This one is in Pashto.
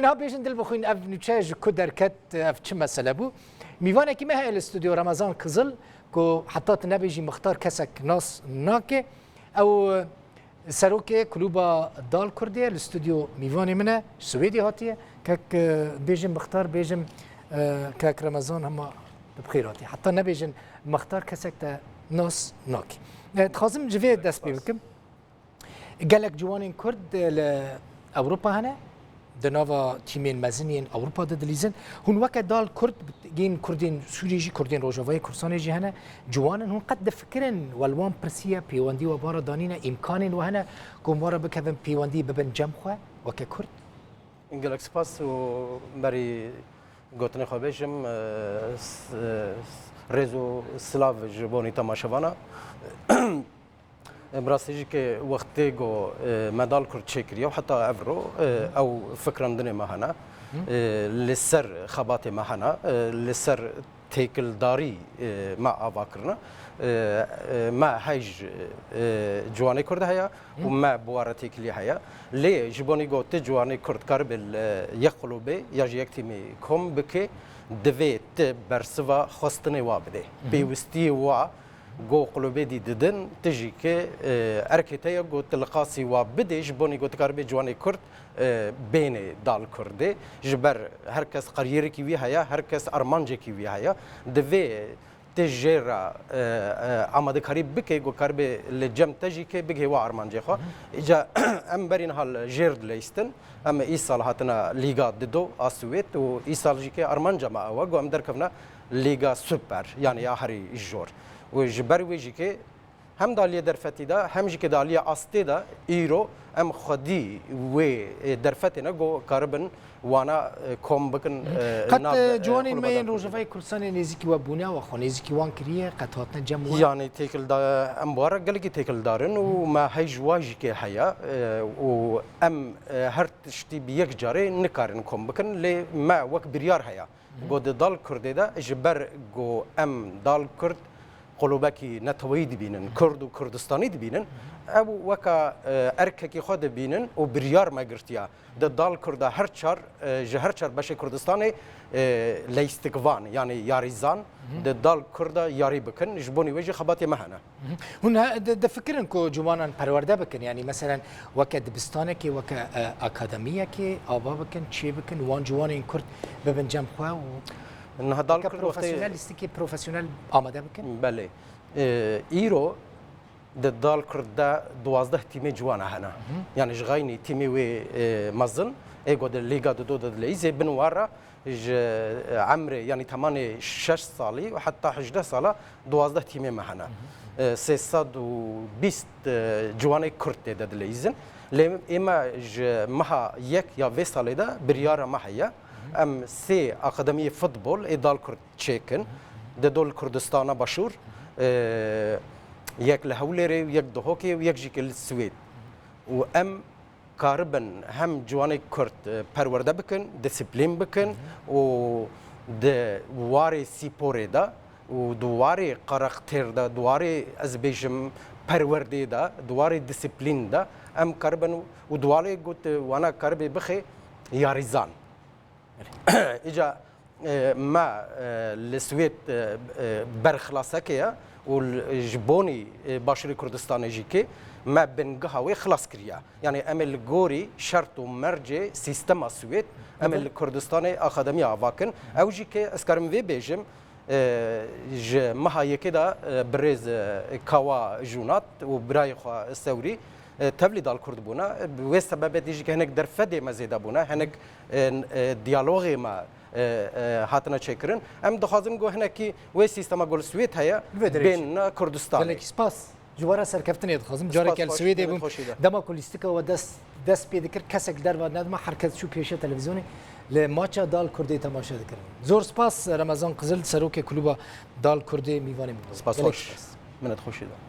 ها بیشتر دل بخوین اف نوچه کدر کت اف چه مسئله بو میوانه که مه الاستودیو رمضان کزل کو حتی تنبیجی مختار کسک ناس ناکه او سروک کلوبا دال کردیه الاستودیو میوانه منه سویدی هاتیه که بیشتر مختار بیشتر که رمضان هم بخیراتی حتی نبیشتر مختار کسک تا ناس ناکه تخازم جوی دست بیکم گلک جوانین کرد لأوروبا هنه دناوا تیمین مزنین اوروبا دلیزن هون وقت دال کرد گین کردین سوریجی کردین روجاوی کردستانی جی هنه جوانن هون قد فکرن والوان پرسیه پیوندی و بارا دانینا امکانین و هنه گموارا بکوین پیوندی ببن جمع خواه وقت کرد گلک سپاس و بری گوتنی خوابشم رزو سلاو جبونی تماشاوانا براستيجي كي وقتي جو مدال كرت شكريا وحتى افرو او فكرا دني مهنا للسر خباتي مهنا للسر تيكل داري مع افاكرنا ما هيج جواني كرد هيا وما بوارتي كلي هيا لي جبوني جو تجواني كرد كاربل يقلو بي يجي يكتمي كوم بكي دفيت برسوا خستني وابدي بيوستي وا جو قلوبي دي ددن تجي كي اركيتيا جو تلقاسي وبدي جبوني جو تكاربي جواني كرد بين دال كردي جبر هركس قريري كي هيا هركس ارمانجي كي هيا دفي تجيرا اماده كاريب بكي جو كاربي لجم تجي كي بكي وا ارمانجي خو اجا امبرين هال جيرد ليستن اما ايصال هاتنا ليغا ددو اسويت و ايصال جي كي ارمانجا ما او جو ام دركفنا ليغا سوبر يعني يا هري الجور وجبر ويجي كي هم داليا درفتي دا هم جي كي داليا استي دا ايرو ام خدي و درفتنا جو كاربن وانا كوم بكن قد جواني مين روجفاي كرساني نيزيكي وبونا وخو نيزيكي وان كريه قد هاتنا جمع يعني تيكل دا ام بارك قال لك تيكل دارن وما هيج واجي كي حيا و ام هرتشتي بيك جاري نكارن كوم بكن لي ما وك بريار حيا جو دال كرد دا جبر جو ام دال كرد قلوبکی نتوایی دبینن کرد و کردستانی دبینن او وکا ارککی خود دبینن و بریار مگرتیا دال کرد هر چار باشه کردستانی لیستگوان یعنی یاریزان دال کرد یاری بکن جبونی وجه خباتی مهنا هون دفكرن كو جوانان پرورده بکن يعني مثلا وكا دبستانه كي وكا اكاديميه كي ابا بكن چي بكن وان جوانين كرد ببن جمع خوا و انها دال كرد بروفيسيونال استيكي بروفيسيونال آماده بكن بله ايرو دال كرد 12 تيمي جوانا هنا يعني جغايني تيمي وي مزن ايغو الليغا دو ليزي بنوارا عمري يعني 6 سالي وحتى 11 ساله 12 تيمي معنا 320 جواني كرت دد ليزن اما مها يك يا فيسالي دا برياره محيا ام سي اكاديميه فوتبول ادال كرت تشيكن دول كردستان باشور يك لهوليري يك دهوكي ويك جيك السويد وام كاربن هم جواني كرت پرورده بکن دسپلین بکن و دواری سیپوری دا و دواری قرقتر دا دواری از بیشم پرورده دا دواری دسپلین دا ام کاربن و دواری گوت وانا کاربی بخی یاریزان اجا ما لسويت برخلاصه كيا والجبوني باشري كردستان جيكي ما بنقهوي خلاص كريا يعني امل جوري شرط ومرجع سيستم السويت امل كردستاني اكاديميه افاكن او جيكي اسكارم في بيجم ج مها كده بريز كوا جونات وبراي خوا الثوري تبليد الكرد بونا بسبب ديجي هناك درفدي مزيدا بونا هناك ديالوغي ما هاتنا چکرن ام دخوازم گو هناکی و سیستم گل سویت هيا بين كردستان لك سپاس جوارا سرکفتنی دخوازم جارا کل سویدی بوم دما کولیستیکا و دست پیدکر کسک در و ندما حرکت شو پیشه تلویزیونی لماچا دال کردی تماشا دکرن زور سپاس رمضان قزل سروک کلوبا دال کردی میوانی سپاس من خوشیدم